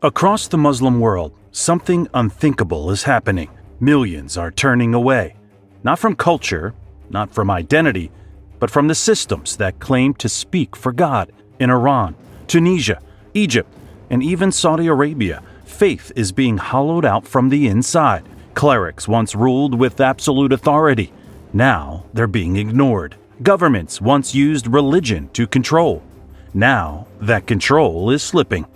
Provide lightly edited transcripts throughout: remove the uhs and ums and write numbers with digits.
Across the Muslim world, something unthinkable is happening. Millions are turning away, not from culture, not from identity, but from the systems that claim to speak for God. In Iran, Tunisia, Egypt, and even Saudi Arabia, faith is being hollowed out from the inside. Clerics once ruled with absolute authority. Now they're being ignored. Governments once used religion to control. Now that control is slipping.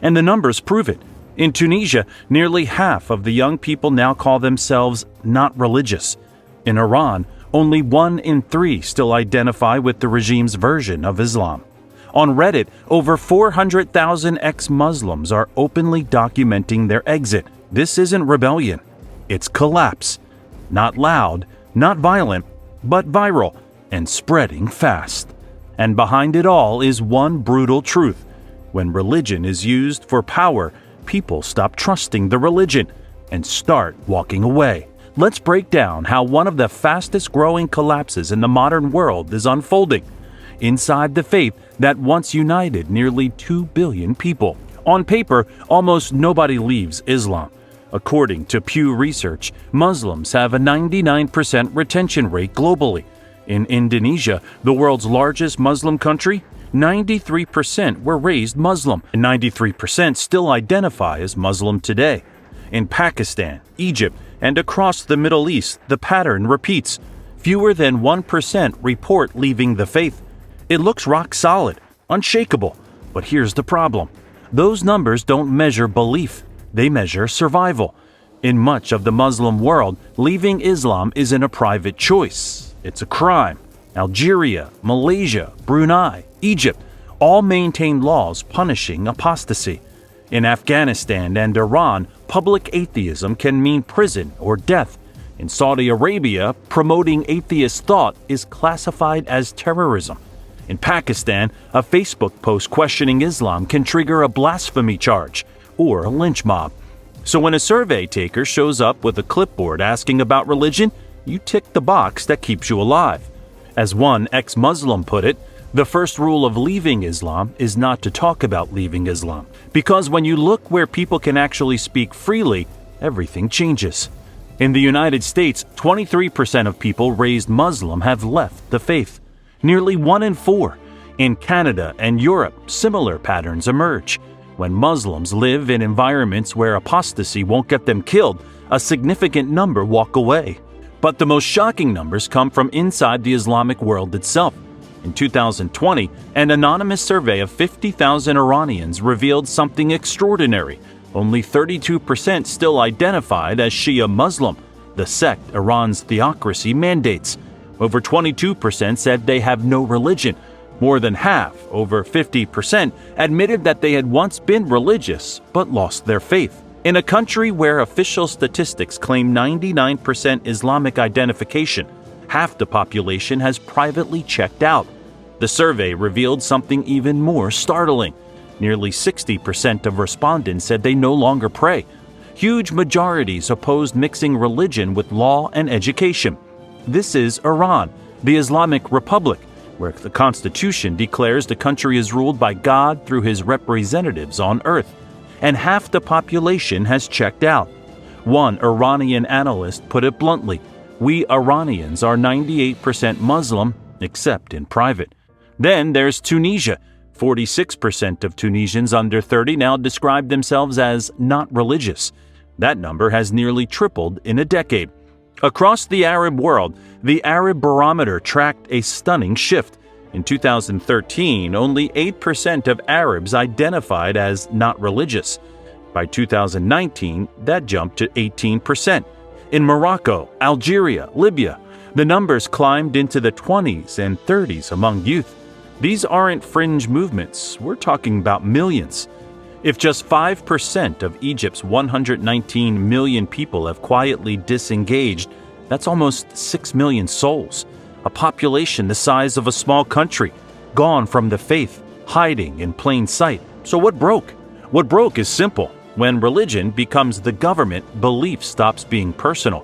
And the numbers prove it. In Tunisia, nearly half of the young people now call themselves not religious. In Iran, only 1 in 3 still identify with the regime's version of Islam. On Reddit, over 400,000 ex-Muslims are openly documenting their exit. This isn't rebellion. It's collapse. Not loud, not violent, but viral and spreading fast. And behind it all is one brutal truth. When religion is used for power, people stop trusting the religion and start walking away. Let's break down how one of the fastest growing collapses in the modern world is unfolding inside the faith that once united nearly 2 billion people. On paper, almost nobody leaves Islam. According to Pew Research, Muslims have a 99% retention rate globally. In Indonesia, the world's largest Muslim country, 93% were raised Muslim, and 93% still identify as Muslim today. In Pakistan, Egypt, and across the Middle East, the pattern repeats. Fewer than 1% report leaving the faith. It looks rock solid, unshakable. But here's the problem. Those numbers don't measure belief. They measure survival. In much of the Muslim world, leaving Islam isn't a private choice. It's a crime. Algeria, Malaysia, Brunei, Egypt all maintain laws punishing apostasy. In Afghanistan and Iran, public atheism can mean prison or death. In Saudi Arabia, promoting atheist thought is classified as terrorism. In Pakistan, a Facebook post questioning Islam can trigger a blasphemy charge or a lynch mob. So when a survey taker shows up with a clipboard asking about religion, you tick the box that keeps you alive. As one ex-Muslim put it, the first rule of leaving Islam is not to talk about leaving Islam. Because when you look where people can actually speak freely, everything changes. In the United States, 23% of people raised Muslim have left the faith. Nearly 1 in 4. In Canada and Europe, similar patterns emerge. When Muslims live in environments where apostasy won't get them killed, a significant number walk away. But the most shocking numbers come from inside the Islamic world itself. In 2020, an anonymous survey of 50,000 Iranians revealed something extraordinary. Only 32% still identified as Shia Muslim, the sect Iran's theocracy mandates. Over 22% said they have no religion. More than half, over 50%, admitted that they had once been religious but lost their faith. In a country where official statistics claim 99% Islamic identification, half the population has privately checked out. The survey revealed something even more startling. Nearly 60% of respondents said they no longer pray. Huge majorities opposed mixing religion with law and education. This is Iran, the Islamic Republic, where the Constitution declares the country is ruled by God through his representatives on earth. And half the population has checked out. One Iranian analyst put it bluntly, "We Iranians are 98% Muslim, except in private." Then there's Tunisia. 46% of Tunisians under 30 now describe themselves as not religious. That number has nearly tripled in a decade. Across the Arab world, the Arab Barometer tracked a stunning shift. In 2013, only 8% of Arabs identified as not religious. By 2019, that jumped to 18%. In Morocco, Algeria, Libya, the numbers climbed into the 20s and 30s among youth. These aren't fringe movements, we're talking about millions. If just 5% of Egypt's 119 million people have quietly disengaged, that's almost 6 million souls. A population the size of a small country, gone from the faith, hiding in plain sight. So what broke? What broke is simple. When religion becomes the government, belief stops being personal.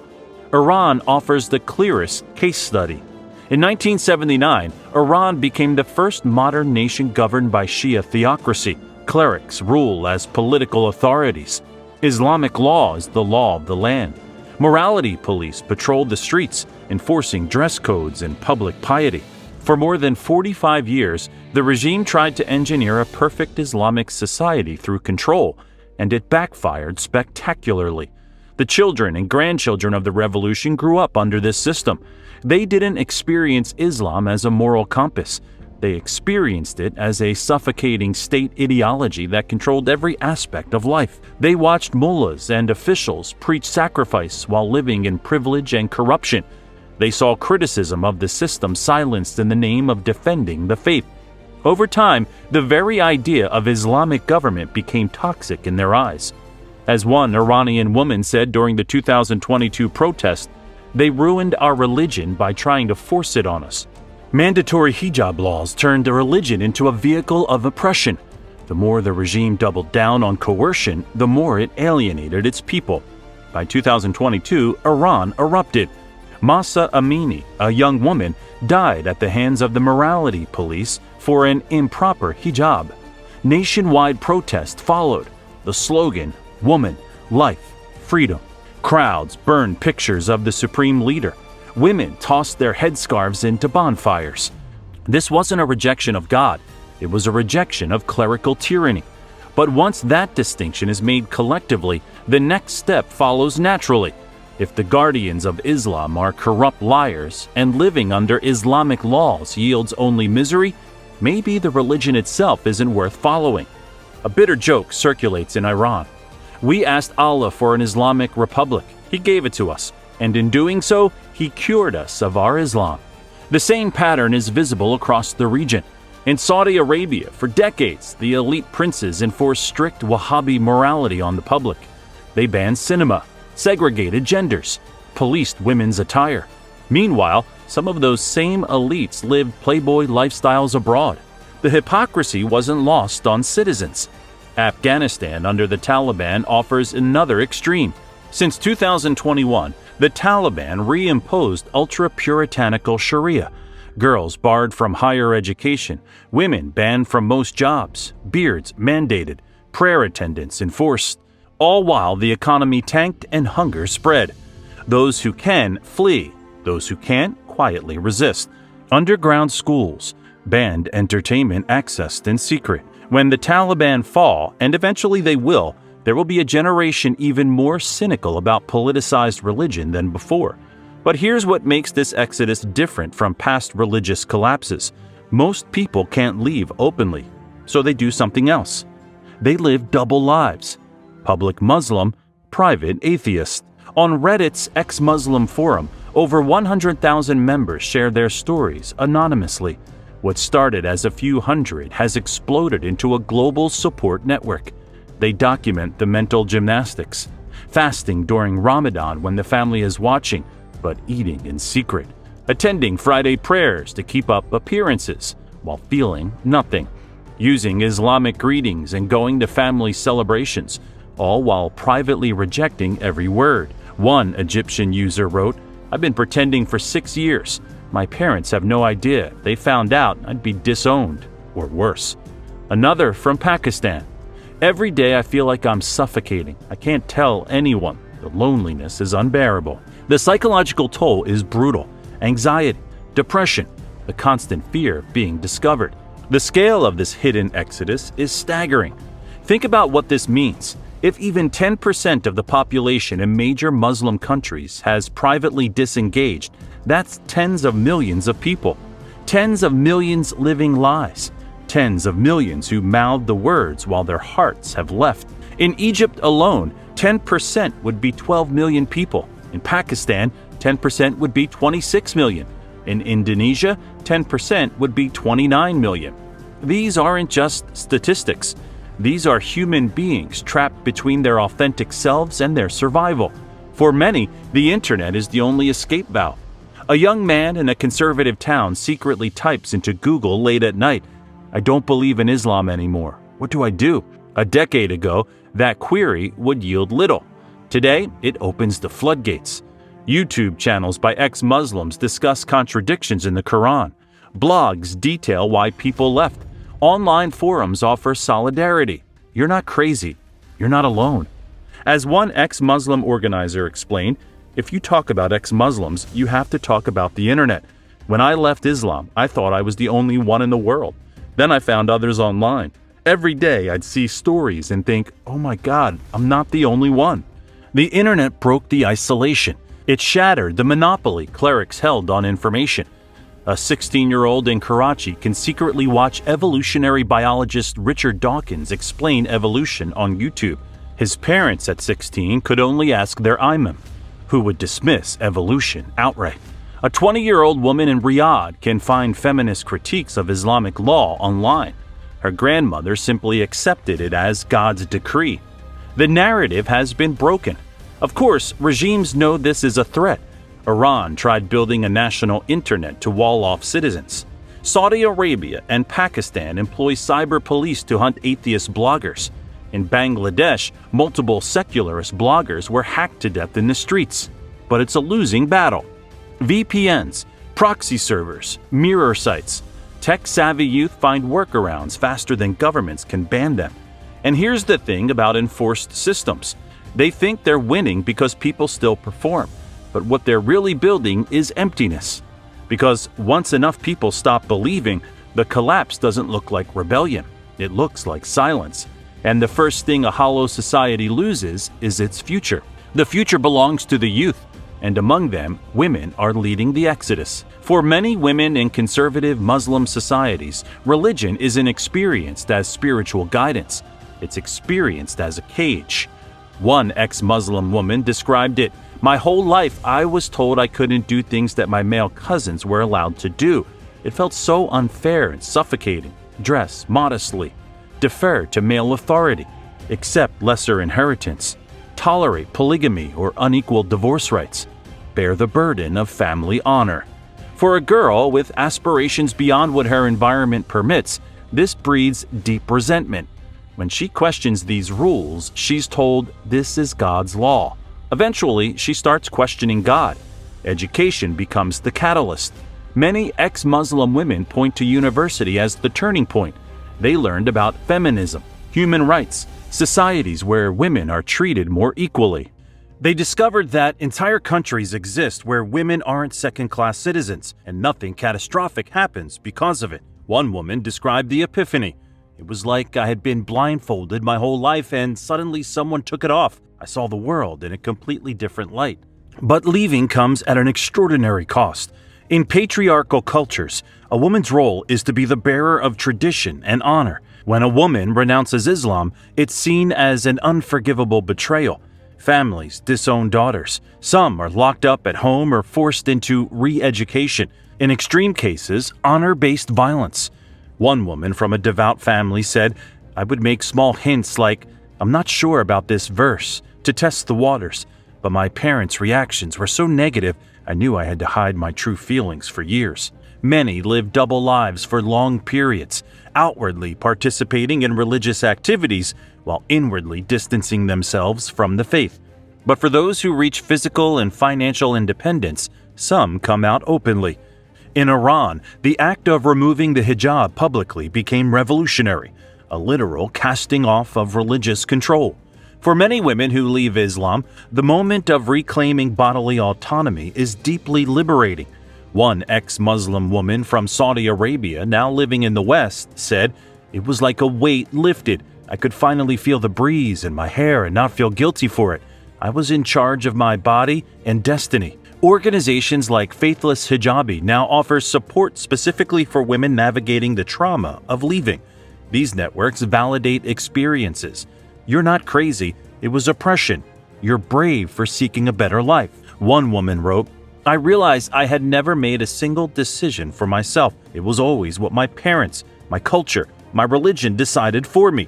Iran offers the clearest case study. In 1979, Iran became the first modern nation governed by Shia theocracy. Clerics rule as political authorities. Islamic law is the law of the land. Morality police patrol the streets, enforcing dress codes and public piety. For more than 45 years, the regime tried to engineer a perfect Islamic society through control, and it backfired spectacularly. The children and grandchildren of the revolution grew up under this system. They didn't experience Islam as a moral compass. They experienced it as a suffocating state ideology that controlled every aspect of life. They watched mullahs and officials preach sacrifice while living in privilege and corruption. They saw criticism of the system silenced in the name of defending the faith. Over time, the very idea of Islamic government became toxic in their eyes. As one Iranian woman said during the 2022 protest, "They ruined our religion by trying to force it on us." Mandatory hijab laws turned a religion into a vehicle of oppression. The more the regime doubled down on coercion, the more it alienated its people. By 2022, Iran erupted. Mahsa Amini, a young woman, died at the hands of the morality police for an improper hijab. Nationwide protest followed. The slogan, "Woman, Life, Freedom." Crowds burned pictures of the supreme leader. Women tossed their headscarves into bonfires. This wasn't a rejection of God. It was a rejection of clerical tyranny. But once that distinction is made collectively, the next step follows naturally. If the guardians of Islam are corrupt liars and living under Islamic laws yields only misery, maybe the religion itself isn't worth following. A bitter joke circulates in Iran. We asked Allah for an Islamic republic. He gave it to us, and in doing so, He cured us of our Islam. The same pattern is visible across the region. In Saudi Arabia, for decades, the elite princes enforced strict Wahhabi morality on the public. They banned cinema, segregated genders, policed women's attire. Meanwhile, some of those same elites lived playboy lifestyles abroad. The hypocrisy wasn't lost on citizens. Afghanistan under the Taliban offers another extreme. Since 2021, the Taliban reimposed ultra-puritanical Sharia. Girls barred from higher education, women banned from most jobs, beards mandated, prayer attendance enforced, all while the economy tanked and hunger spread. Those who can flee, those who can't quietly resist. Underground schools, banned entertainment accessed in secret. When the Taliban fall, and eventually they will, there will be a generation even more cynical about politicized religion than before. But here's what makes this exodus different from past religious collapses. Most people can't leave openly, so they do something else. They live double lives. Public Muslim, private atheist. On Reddit's ex-Muslim forum, over 100,000 members share their stories anonymously. What started as a few hundred has exploded into a global support network. They document the mental gymnastics, fasting during Ramadan when the family is watching, but eating in secret, attending Friday prayers to keep up appearances while feeling nothing, using Islamic greetings and going to family celebrations, all while privately rejecting every word. One Egyptian user wrote, "I've been pretending for 6 years. My parents have no idea. They found out I'd be disowned, or worse." Another from Pakistan, "Every day I feel like I'm suffocating. I can't tell anyone. The loneliness is unbearable." The psychological toll is brutal. Anxiety, depression, the constant fear of being discovered. The scale of this hidden exodus is staggering. Think about what this means. If even 10% of the population in major Muslim countries has privately disengaged, that's tens of millions of people. Tens of millions living lies. Tens of millions who mouth the words while their hearts have left. In Egypt alone, 10% would be 12 million people. In Pakistan, 10% would be 26 million. In Indonesia, 10% would be 29 million. These aren't just statistics. These are human beings trapped between their authentic selves and their survival. For many, the internet is the only escape valve. A young man in a conservative town secretly types into Google late at night, "I don't believe in Islam anymore. What do I do?" A decade ago, that query would yield little. Today, it opens the floodgates. YouTube channels by ex-Muslims discuss contradictions in the Quran. Blogs detail why people left. Online forums offer solidarity. You're not crazy. You're not alone. As one ex-Muslim organizer explained, if you talk about ex-Muslims, you have to talk about the internet. When I left Islam, I thought I was the only one in the world. Then I found others online. Every day I'd see stories and think, oh my God, I'm not the only one. The internet broke the isolation. It shattered the monopoly clerics held on information. A 16-year-old in Karachi can secretly watch evolutionary biologist Richard Dawkins explain evolution on YouTube. His parents at 16 could only ask their imam, who would dismiss evolution outright. A 20-year-old woman in Riyadh can find feminist critiques of Islamic law online. Her grandmother simply accepted it as God's decree. The narrative has been broken. Of course, regimes know this is a threat. Iran tried building a national internet to wall off citizens. Saudi Arabia and Pakistan employ cyber police to hunt atheist bloggers. In Bangladesh, multiple secularist bloggers were hacked to death in the streets. But it's a losing battle. VPNs, proxy servers, mirror sites. Tech-savvy youth find workarounds faster than governments can ban them. And here's the thing about enforced systems. They think they're winning because people still perform. But what they're really building is emptiness. Because once enough people stop believing, the collapse doesn't look like rebellion. It looks like silence. And the first thing a hollow society loses is its future. The future belongs to the youth. And among them, women are leading the exodus. For many women in conservative Muslim societies, religion isn't experienced as spiritual guidance. It's experienced as a cage. One ex-Muslim woman described it, "My whole life I was told I couldn't do things that my male cousins were allowed to do. It felt so unfair and suffocating. Dress modestly. Defer to male authority. Accept lesser inheritance. Tolerate polygamy or unequal divorce rights. Bear the burden of family honor." For a girl with aspirations beyond what her environment permits, this breeds deep resentment. When she questions these rules, she's told this is God's law. Eventually, she starts questioning God. Education becomes the catalyst. Many ex-Muslim women point to university as the turning point. They learned about feminism, human rights, societies where women are treated more equally. They discovered that entire countries exist where women aren't second-class citizens, and nothing catastrophic happens because of it. One woman described the epiphany. "It was like I had been blindfolded my whole life and suddenly someone took it off. I saw the world in a completely different light." But leaving comes at an extraordinary cost. In patriarchal cultures, a woman's role is to be the bearer of tradition and honor. When a woman renounces Islam, it's seen as an unforgivable betrayal. Families disown daughters. Some are locked up at home or forced into re-education. In extreme cases, honor-based violence. One woman from a devout family said, "I would make small hints like, 'I'm not sure about this verse,' to test the waters. But my parents' reactions were so negative, I knew I had to hide my true feelings for years." Many live double lives for long periods, outwardly participating in religious activities while inwardly distancing themselves from the faith. But for those who reach physical and financial independence, some come out openly. In Iran, the act of removing the hijab publicly became revolutionary, a literal casting off of religious control. For many women who leave Islam, the moment of reclaiming bodily autonomy is deeply liberating. One ex-Muslim woman from Saudi Arabia, now living in the West, said, "It was like a weight lifted. I could finally feel the breeze in my hair and not feel guilty for it. I was in charge of my body and destiny." Organizations like Faithless Hijabi now offer support specifically for women navigating the trauma of leaving. These networks validate experiences. You're not crazy. It was oppression. You're brave for seeking a better life. One woman wrote, "I realized I had never made a single decision for myself. It was always what my parents, my culture, my religion decided for me.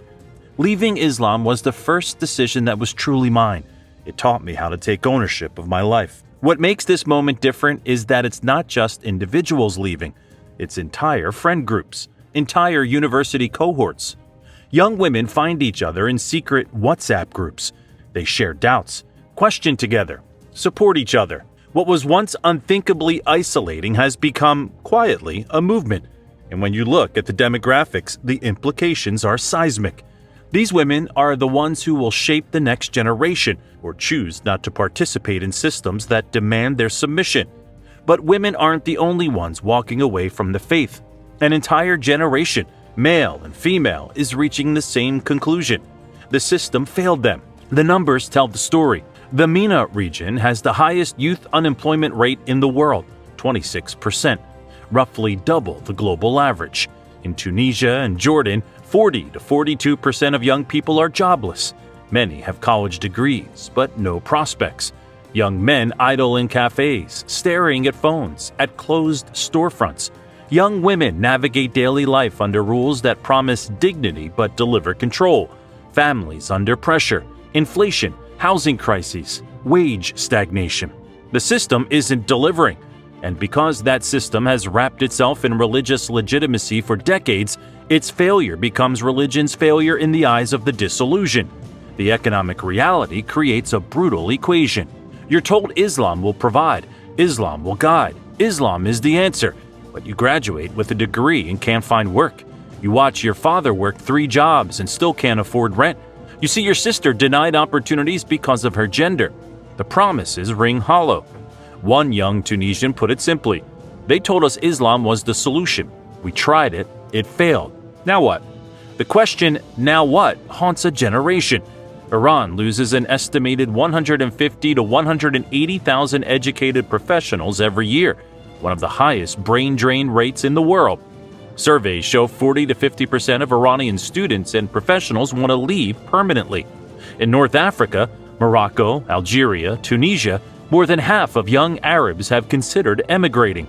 Leaving Islam was the first decision that was truly mine. It taught me how to take ownership of my life." What makes this moment different is that it's not just individuals leaving. It's entire friend groups, entire university cohorts. Young women find each other in secret WhatsApp groups. They share doubts, question together, support each other. What was once unthinkably isolating has become, quietly, a movement. And when you look at the demographics, the implications are seismic. These women are the ones who will shape the next generation or choose not to participate in systems that demand their submission. But women aren't the only ones walking away from the faith. An entire generation, male and female, is reaching the same conclusion. The system failed them. The numbers tell the story. The MENA region has the highest youth unemployment rate in the world, 26%, roughly double the global average. In Tunisia and Jordan, 40 to 42% of young people are jobless. Many have college degrees, but no prospects. Young men idle in cafes, staring at phones, at closed storefronts. Young women navigate daily life under rules that promise dignity but deliver control. Families under pressure, inflation, housing crises, wage stagnation. The system isn't delivering. And because that system has wrapped itself in religious legitimacy for decades, its failure becomes religion's failure in the eyes of the disillusioned. The economic reality creates a brutal equation. You're told Islam will provide, Islam will guide, Islam is the answer, but you graduate with a degree and can't find work. You watch your father work 3 jobs and still can't afford rent. You see your sister denied opportunities because of her gender. The promises ring hollow. One young Tunisian put it simply, "They told us Islam was the solution. We tried it. It failed. Now what?" The question, "Now what?" haunts a generation. Iran loses an estimated 150 to 180,000 educated professionals every year, one of the highest brain drain rates in the world. Surveys show 40 to 50% of Iranian students and professionals want to leave permanently. In North Africa, Morocco, Algeria, Tunisia, more than half of young Arabs have considered emigrating.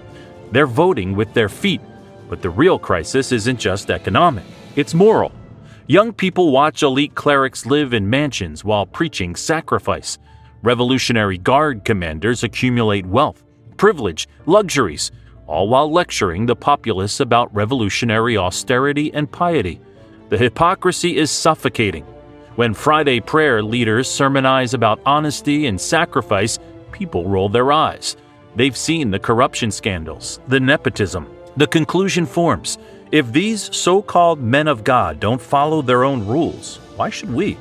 They're voting with their feet, but the real crisis isn't just economic, it's moral. Young people watch elite clerics live in mansions while preaching sacrifice. Revolutionary Guard commanders accumulate wealth, privilege, luxuries, all while lecturing the populace about revolutionary austerity and piety. The hypocrisy is suffocating. When Friday prayer leaders sermonize about honesty and sacrifice, people roll their eyes. They've seen the corruption scandals, the nepotism. The conclusion forms: if these so-called men of God don't follow their own rules, why should we?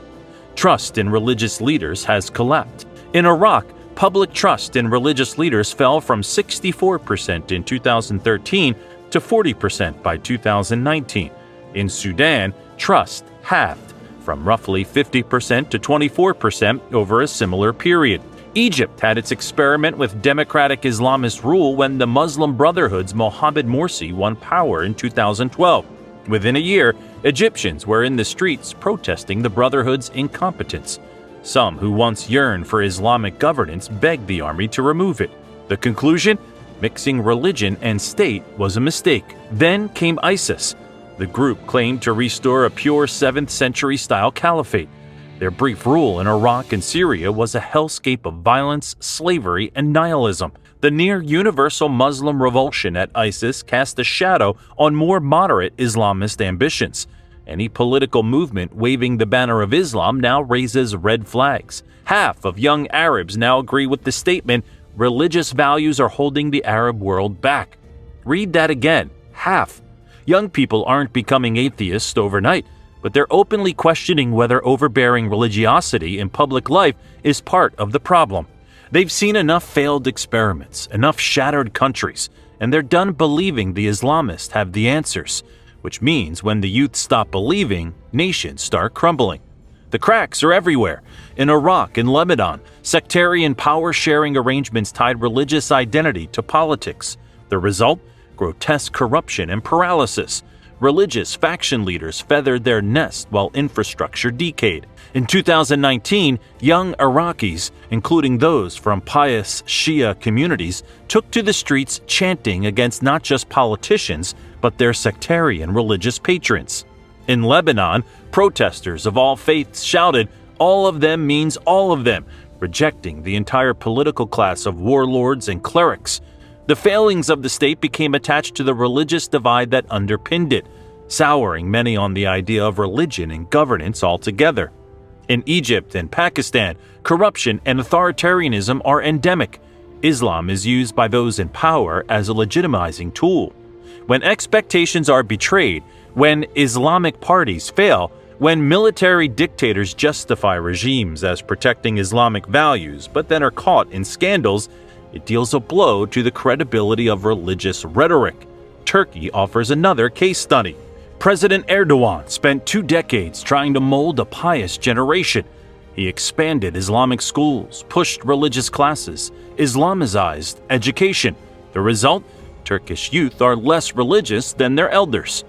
Trust in religious leaders has collapsed. In Iraq, public trust in religious leaders fell from 64% in 2013 to 40% by 2019. In Sudan, trust halved, from roughly 50% to 24% over a similar period. Egypt had its experiment with democratic Islamist rule when the Muslim Brotherhood's Mohamed Morsi won power in 2012. Within a year, Egyptians were in the streets protesting the Brotherhood's incompetence. Some who once yearned for Islamic governance begged the army to remove it. The conclusion? Mixing religion and state was a mistake. Then came ISIS. The group claimed to restore a pure 7th century-style caliphate. Their brief rule in Iraq and Syria was a hellscape of violence, slavery, and nihilism. The near-universal Muslim revulsion at ISIS cast a shadow on more moderate Islamist ambitions. Any political movement waving the banner of Islam now raises red flags. Half of young Arabs now agree with the statement, "Religious values are holding the Arab world back." Read that again. Half. Young people aren't becoming atheists overnight, but they're openly questioning whether overbearing religiosity in public life is part of the problem. They've seen enough failed experiments, enough shattered countries, and they're done believing the Islamists have the answers, which means when the youth stop believing, nations start crumbling. The cracks are everywhere. In Iraq and Lebanon, sectarian power-sharing arrangements tied religious identity to politics. The result? Grotesque corruption and paralysis. Religious faction leaders feathered their nest while infrastructure decayed. In 2019, young Iraqis, including those from pious Shia communities, took to the streets chanting against not just politicians, but their sectarian religious patrons. In Lebanon, protesters of all faiths shouted, "All of them means all of them," rejecting the entire political class of warlords and clerics. The failings of the state became attached to the religious divide that underpinned it, souring many on the idea of religion and governance altogether. In Egypt and Pakistan, corruption and authoritarianism are endemic. Islam is used by those in power as a legitimizing tool. When expectations are betrayed, when Islamic parties fail, when military dictators justify regimes as protecting Islamic values but then are caught in scandals, it deals a blow to the credibility of religious rhetoric. Turkey offers another case study. President Erdogan spent 2 decades trying to mold a pious generation. He expanded Islamic schools, pushed religious classes, Islamicized education. The result? Turkish youth are less religious than their elders.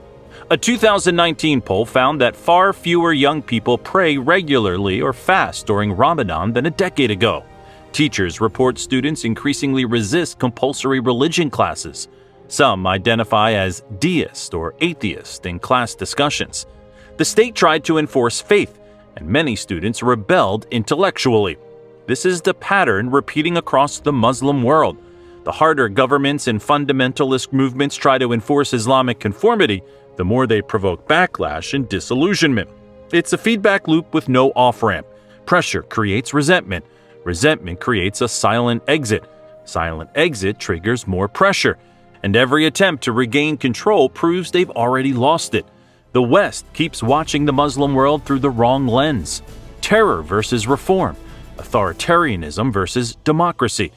A 2019 poll found that far fewer young people pray regularly or fast during Ramadan than a decade ago. Teachers report students increasingly resist compulsory religion classes. Some identify as deist or atheist in class discussions. The state tried to enforce faith, and many students rebelled intellectually. This is the pattern repeating across the Muslim world. The harder governments and fundamentalist movements try to enforce Islamic conformity, the more they provoke backlash and disillusionment. It's a feedback loop with no off-ramp. Pressure creates resentment. Resentment creates a silent exit. Silent exit triggers more pressure. And every attempt to regain control proves they've already lost it. The West keeps watching the Muslim world through the wrong lens. Terror versus reform. Authoritarianism versus democracy.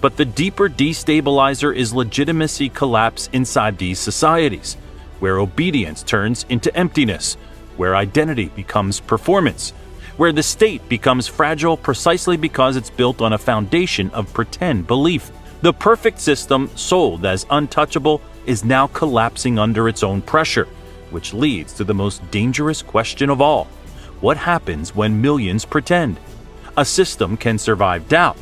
But the deeper destabilizer is legitimacy collapse inside these societies, where obedience turns into emptiness, where identity becomes performance, where the state becomes fragile precisely because it's built on a foundation of pretend belief. The perfect system, sold as untouchable, is now collapsing under its own pressure, which leads to the most dangerous question of all. What happens when millions pretend? A system can survive doubt,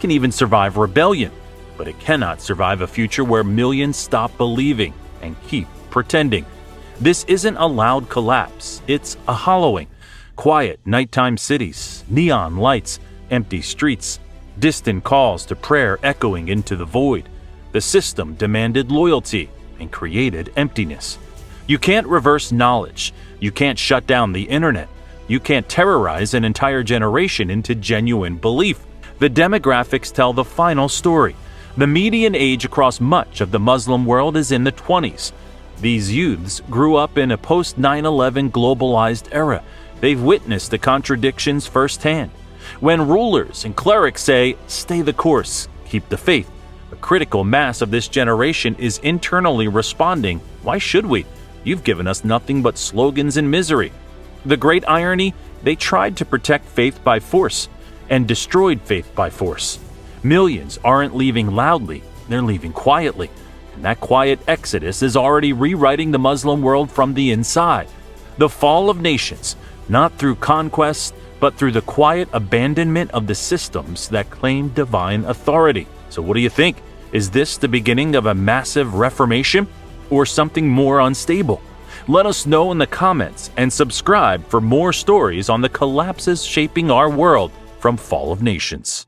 can even survive rebellion, but it cannot survive a future where millions stop believing and keep pretending. This isn't a loud collapse, it's a hollowing. Quiet nighttime cities, neon lights, empty streets, distant calls to prayer echoing into the void. The system demanded loyalty and created emptiness. You can't reverse knowledge. You can't shut down the internet. You can't terrorize an entire generation into genuine belief. The demographics tell the final story. The median age across much of the Muslim world is in the 20s. These youths grew up in a post-9/11 globalized era. They've witnessed the contradictions firsthand. When rulers and clerics say, "Stay the course, keep the faith," a critical mass of this generation is internally responding, "Why should we? You've given us nothing but slogans and misery." The great irony, they tried to protect faith by force and destroyed faith by force. Millions aren't leaving loudly, they're leaving quietly. And that quiet exodus is already rewriting the Muslim world from the inside. The fall of nations, not through conquest, but through the quiet abandonment of the systems that claim divine authority. So what do you think? Is this the beginning of a massive reformation or something more unstable? Let us know in the comments and subscribe for more stories on the collapses shaping our world from Fall of Nations.